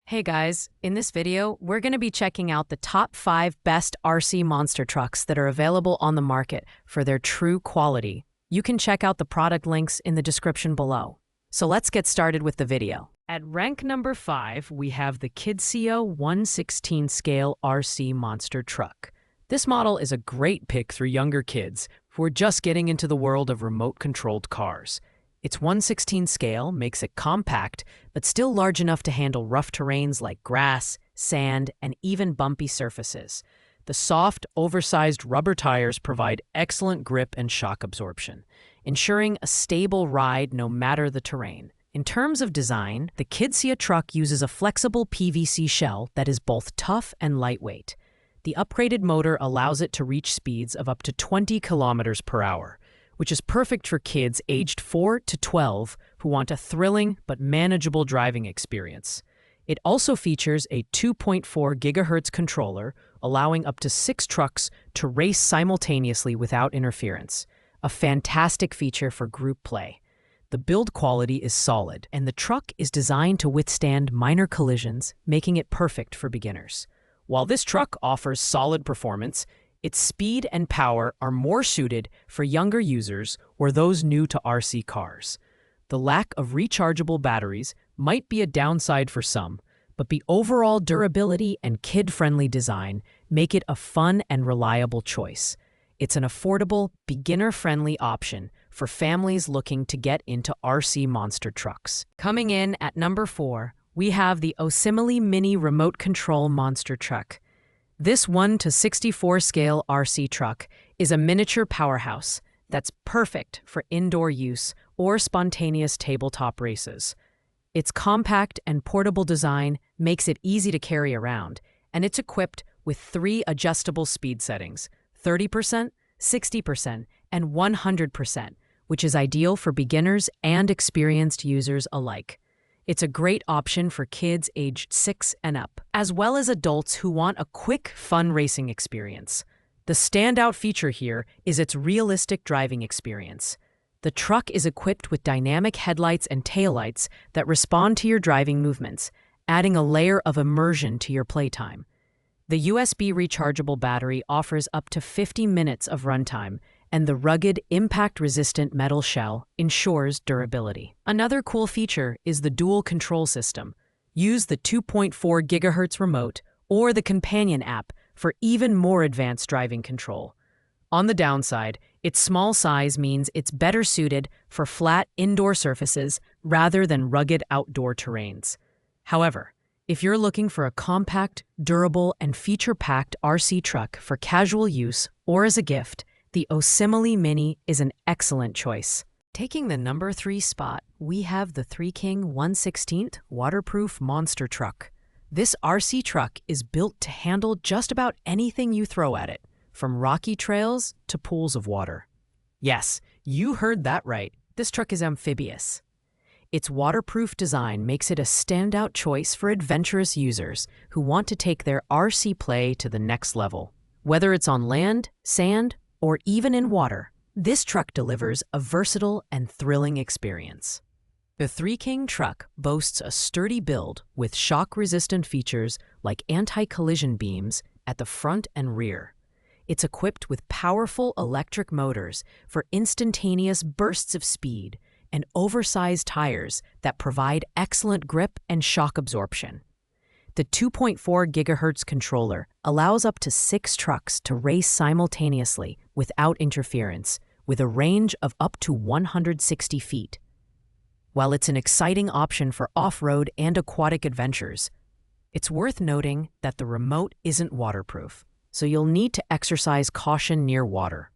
Hey guys, in this video, we're going to be checking out the top 5 best RC monster trucks that are available on the market for their true quality. You can check out the product links in the description below. So let's get started with the video. At rank number 5, we have the Kidsio 1/16 scale RC monster truck. This model is a great pick for younger kids who are just getting into the world of remote-controlled cars. Its 1/16 scale makes it compact, but still large enough to handle rough terrains like grass, sand, and even bumpy surfaces. The soft, oversized rubber tires provide excellent grip and shock absorption, ensuring a stable ride no matter the terrain. In terms of design, the Kidsio truck uses a flexible PVC shell that is both tough and lightweight. The upgraded motor allows it to reach speeds of up to 20 kilometers per hour, which is perfect for kids aged 4 to 12 who want a thrilling but manageable driving experience. It also features a 2.4 GHz controller, allowing up to 6 trucks to race simultaneously without interference, a fantastic feature for group play. The build quality is solid, and the truck is designed to withstand minor collisions, making it perfect for beginners. While this truck offers solid performance, its speed and power are more suited for younger users or those new to RC cars. The lack of rechargeable batteries might be a downside for some, but the overall durability and kid-friendly design make it a fun and reliable choice. It's an affordable, beginner-friendly option for families looking to get into RC monster trucks. Coming in at number 4, we have the Osimile Mini Remote Control Monster Truck. This 1/64 scale RC truck is a miniature powerhouse that's perfect for indoor use or spontaneous tabletop races. Its compact and portable design makes it easy to carry around, and it's equipped with 3 adjustable speed settings: 30%, 60%, and 100%, which is ideal for beginners and experienced users alike. It's a great option for kids aged 6 and up, as well as adults who want a quick, fun racing experience. The standout feature here is its realistic driving experience. The truck is equipped with dynamic headlights and taillights that respond to your driving movements, adding a layer of immersion to your playtime. The USB rechargeable battery offers up to 50 minutes of runtime, and the rugged, impact-resistant metal shell ensures durability. Another cool feature is the dual control system. Use the 2.4 GHz remote or the companion app for even more advanced driving control. On the downside, its small size means it's better suited for flat indoor surfaces rather than rugged outdoor terrains. However, if you're looking for a compact, durable, and feature-packed RC truck for casual use or as a gift, the Osimile Mini is an excellent choice. Taking the number 3 spot, we have the 3 King 1/16 waterproof monster truck. This RC truck is built to handle just about anything you throw at it, from rocky trails to pools of water. Yes, you heard that right. This truck is amphibious. Its waterproof design makes it a standout choice for adventurous users who want to take their RC play to the next level. Whether it's on land, sand, or even in water, this truck delivers a versatile and thrilling experience. The 3 King truck boasts a sturdy build with shock-resistant features like anti-collision beams at the front and rear. It's equipped with powerful electric motors for instantaneous bursts of speed and oversized tires that provide excellent grip and shock absorption. The 2.4 GHz controller allows up to 6 trucks to race simultaneously without interference, with a range of up to 160 feet. While it's an exciting option for off-road and aquatic adventures, it's worth noting that the remote isn't waterproof, so you'll need to exercise caution near water.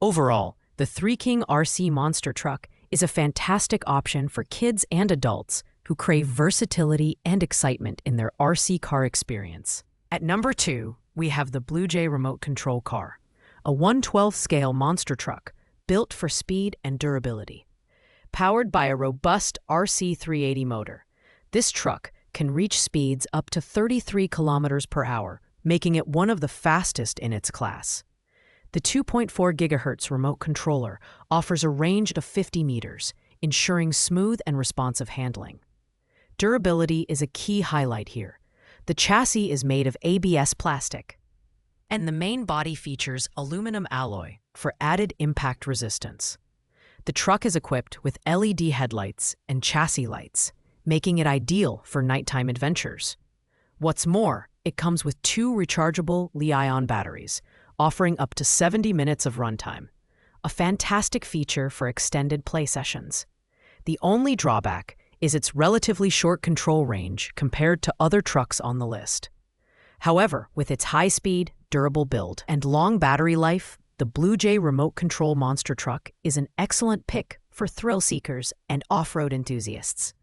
Overall, the 3 King RC monster truck is a fantastic option for kids and adults who crave versatility and excitement in their RC car experience. At number 2, we have the Blue Jay remote control car, a 1/12 scale monster truck built for speed and durability. Powered by a robust RC 380 motor, this truck can reach speeds up to 33 kilometers per hour, making it one of the fastest in its class. The 2.4 GHz remote controller offers a range of 50 meters, ensuring smooth and responsive handling. Durability is a key highlight here. The chassis is made of ABS plastic, and the main body features aluminum alloy for added impact resistance. The truck is equipped with LED headlights and chassis lights, making it ideal for nighttime adventures. What's more, it comes with 2 rechargeable Li-ion batteries, offering up to 70 minutes of runtime, a fantastic feature for extended play sessions. The only drawback is its relatively short control range compared to other trucks on the list. However, with its high-speed, durable build and long battery life, the Blue Jay remote control monster truck is an excellent pick for thrill seekers and off-road enthusiasts.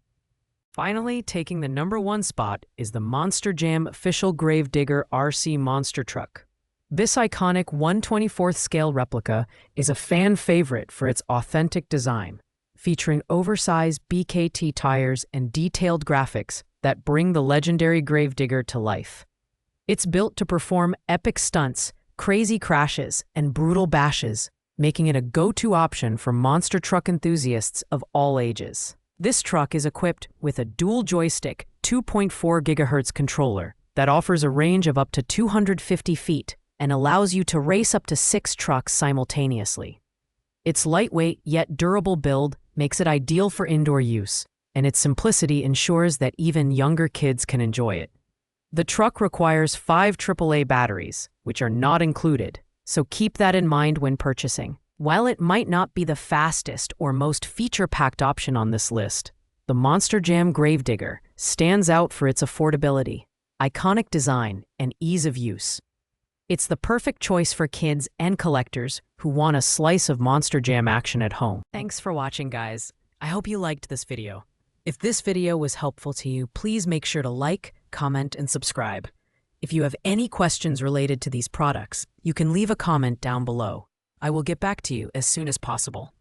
Finally, taking the #1 spot is the Monster Jam official Gravedigger RC monster truck. This iconic 1/24th scale replica is a fan favorite for its authentic design, featuring oversized BKT tires and detailed graphics that bring the legendary Gravedigger to life. It's built to perform epic stunts, crazy crashes, and brutal bashes, making it a go-to option for monster truck enthusiasts of all ages. This truck is equipped with a dual joystick 2.4 GHz controller that offers a range of up to 250 feet and allows you to race up to 6 trucks simultaneously. Its lightweight yet durable build makes it ideal for indoor use, and its simplicity ensures that even younger kids can enjoy it. The truck requires 5 AAA batteries, which are not included, so keep that in mind when purchasing. While it might not be the fastest or most feature-packed option on this list, the Monster Jam Gravedigger stands out for its affordability, iconic design, and ease of use. It's the perfect choice for kids and collectors who want a slice of Monster Jam action at home. Thanks for watching, guys. I hope you liked this video. If this video was helpful to you, please make sure to like, comment, and subscribe. If you have any questions related to these products, you can leave a comment down below. I will get back to you as soon as possible.